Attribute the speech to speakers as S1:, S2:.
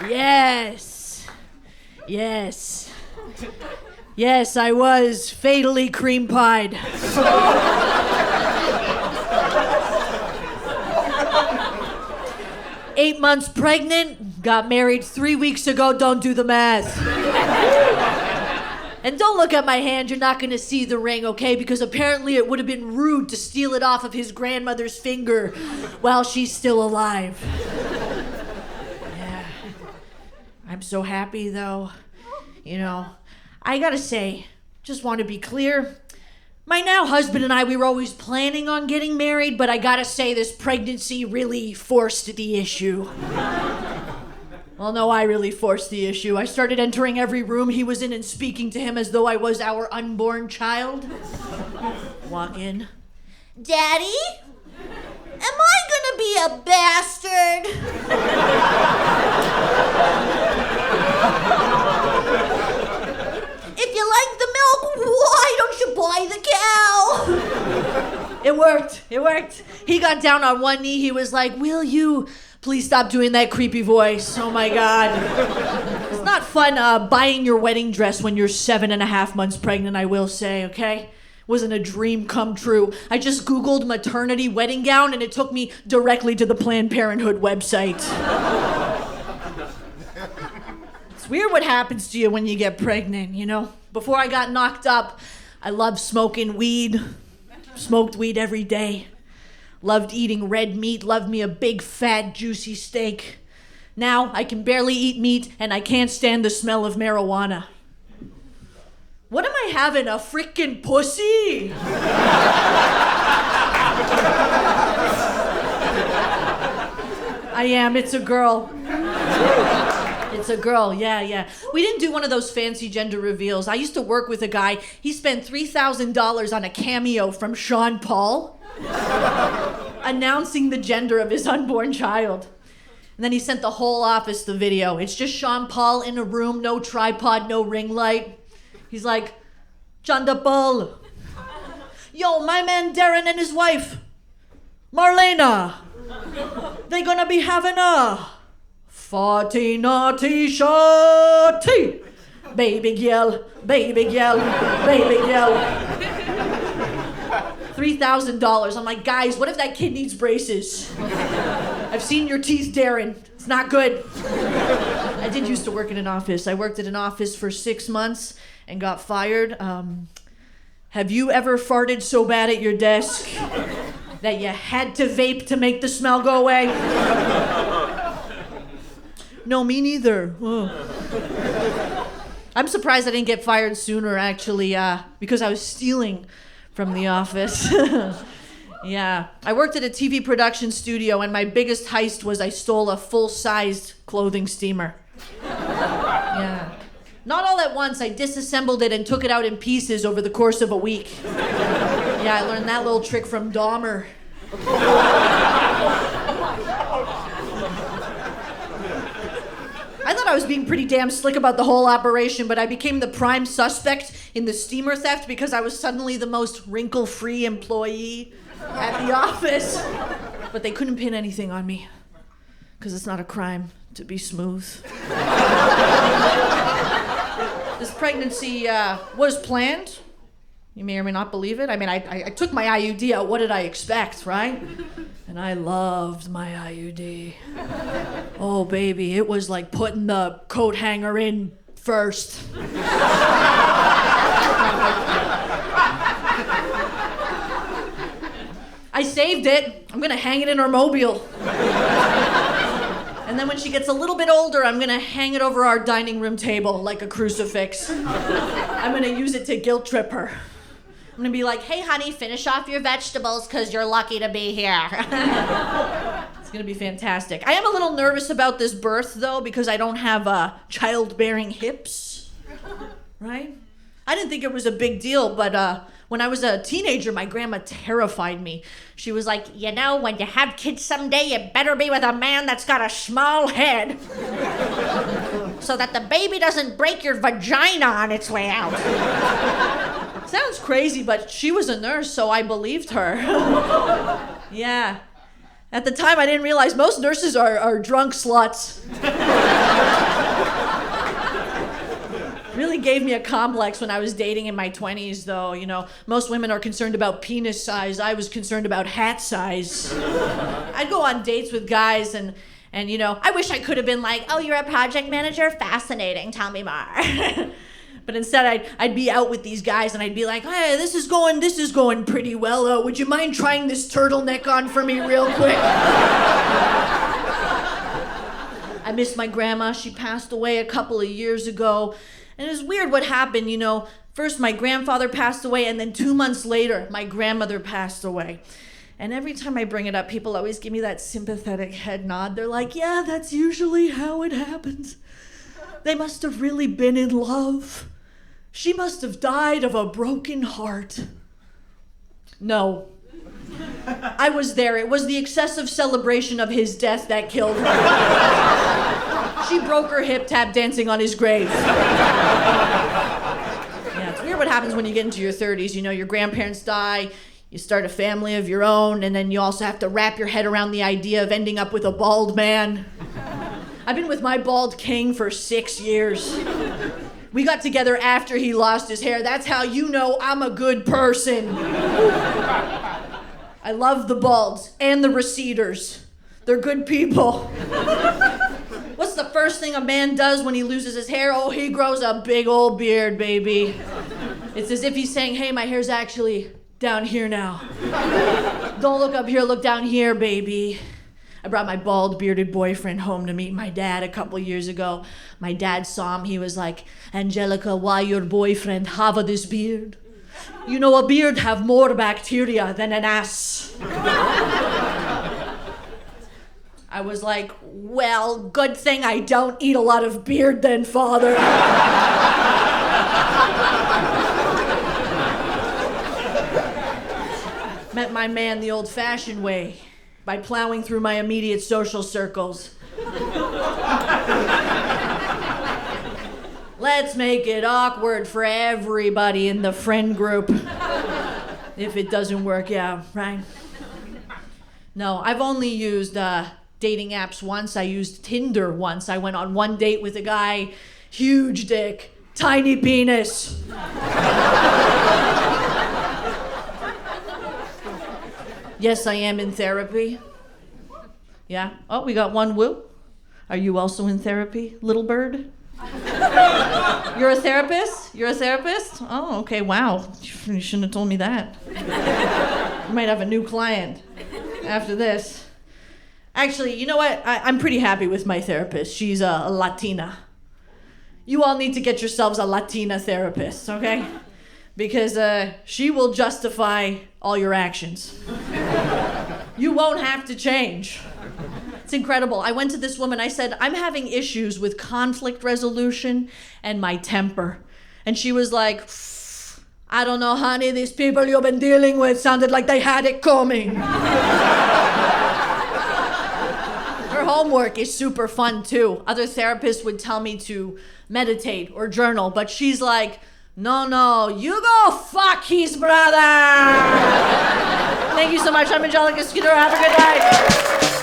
S1: Yes. Yes. Yes, I was fatally cream pied. 8 months pregnant, got married 3 weeks ago, don't do the math. And don't look at my hand, you're not gonna see the ring, okay? Because apparently it would have been rude to steal it off of his grandmother's finger while she's still alive. Yeah. I'm so happy though. You know, I gotta say, just want to be clear, my now husband and I, we were always planning on getting married, but I gotta say this pregnancy really forced the issue. Well, no, I really forced the issue. I started entering every room he was in and speaking to him as though I was our unborn child. Walk in. Daddy? Am I gonna be a bastard? If you like the milk, why don't you buy the cow? It worked. He got down on one knee. He was like, will you please stop doing that creepy voice? Oh my God. It's not fun buying your wedding dress when you're 7.5 months pregnant, I will say, okay? Wasn't a dream come true. I just Googled maternity wedding gown and it took me directly to the Planned Parenthood website. It's weird what happens to you when you get pregnant, you know? Before I got knocked up, I loved smoking weed. Smoked weed every day. Loved eating red meat, loved me a big, fat, juicy steak. Now I can barely eat meat and I can't stand the smell of marijuana. What am I having, a frickin' pussy? I am, it's a girl. It's a girl, yeah. We didn't do one of those fancy gender reveals. I used to work with a guy, he spent $3,000 on a cameo from Sean Paul, announcing the gender of his unborn child. And then he sent the whole office the video. It's just Sean Paul in a room, no tripod, no ring light. He's like, John Paul. Yo, my man Darren and his wife, Marlena, they gonna be having a farty naughty shorty. Baby girl, baby girl, baby girl. $3,000. I'm like, guys, what if that kid needs braces? I've seen your teeth, Darren. It's not good. I did used to work in an office. I worked at an office for 6 months and got fired. Have you ever farted so bad at your desk that you had to vape to make the smell go away? No, me neither. Oh. I'm surprised I didn't get fired sooner, actually, because I was stealing from the office. Yeah. I worked at a TV production studio, and my biggest heist was I stole a full-sized clothing steamer. Yeah. Not all at once. I disassembled it and took it out in pieces over the course of a week. Yeah, I learned that little trick from Dahmer. I thought I was being pretty damn slick about the whole operation, but I became the prime suspect in the steamer theft because I was suddenly the most wrinkle-free employee at the office. But they couldn't pin anything on me because it's not a crime to be smooth. This pregnancy was planned. You may or may not believe it. I mean, I took my IUD out. What did I expect, right? And I loved my IUD. Oh, baby, it was like putting the coat hanger in first. I saved it. I'm gonna hang it in her mobile. And then when she gets a little bit older, I'm gonna hang it over our dining room table like a crucifix. I'm gonna use it to guilt trip her. I'm gonna be like, hey honey, finish off your vegetables because you're lucky to be here. It's gonna be fantastic. I am a little nervous about this birth though because I don't have childbearing hips, right? I didn't think it was a big deal, but when I was a teenager, my grandma terrified me. She was like, you know, when you have kids someday, you better be with a man that's got a small head so that the baby doesn't break your vagina on its way out. Sounds crazy, but she was a nurse, so I believed her. Yeah. At the time, I didn't realize most nurses are drunk sluts. gave me a complex when I was dating in my 20s, though. You know, most women are concerned about penis size. I was concerned about hat size. I'd go on dates with guys and you know, I wish I could have been like, oh, you're a project manager? Fascinating. Tell me more. But instead, I'd be out with these guys and I'd be like, hey, this is going pretty well. Would you mind trying this turtleneck on for me real quick? I miss my grandma. She passed away a couple of years ago. And it was weird what happened, you know. First, my grandfather passed away, and then 2 months later, my grandmother passed away. And every time I bring it up, people always give me that sympathetic head nod. They're like, yeah, that's usually how it happens. They must have really been in love. She must have died of a broken heart. No. I was there. It was the excessive celebration of his death that killed her. She broke her hip tap dancing on his grave. Yeah, it's weird what happens when you get into your 30s. You know, your grandparents die, you start a family of your own, and then you also have to wrap your head around the idea of ending up with a bald man. I've been with my bald king for 6 years. We got together after he lost his hair. That's how you know I'm a good person. I love the balds and the receders. They're good people. What's the first thing a man does when he loses his hair? Oh, he grows a big old beard, baby. It's as if he's saying, hey, my hair's actually down here now. Don't look up here, look down here, baby. I brought my bald, bearded boyfriend home to meet my dad a couple years ago. My dad saw him. He was like, Anjelica, why your boyfriend have this beard? You know, a beard have more bacteria than an ass. I was like, well, good thing I don't eat a lot of beard then, father. Met my man the old-fashioned way, by plowing through my immediate social circles. Let's make it awkward for everybody in the friend group. If it doesn't work out, right? No, I've only used dating apps once. I used Tinder once. I went on one date with a guy, huge dick, tiny penis. Yes, I am in therapy. Yeah? Oh, we got one woo. Are you also in therapy, little bird? You're a therapist? You're a therapist? Oh, okay, wow. You shouldn't have told me that. You might have a new client after this. Actually, you know what? I'm pretty happy with my therapist. She's a Latina. You all need to get yourselves a Latina therapist, okay? Because she will justify all your actions. You won't have to change. It's incredible. I went to this woman, I said, I'm having issues with conflict resolution and my temper. And she was like, I don't know, honey, these people you've been dealing with sounded like they had it coming. Her homework is super fun too. Other therapists would tell me to meditate or journal, but she's like, no, you go fuck his brother. Thank you so much. I'm Anjelica Scannura. Have a good night.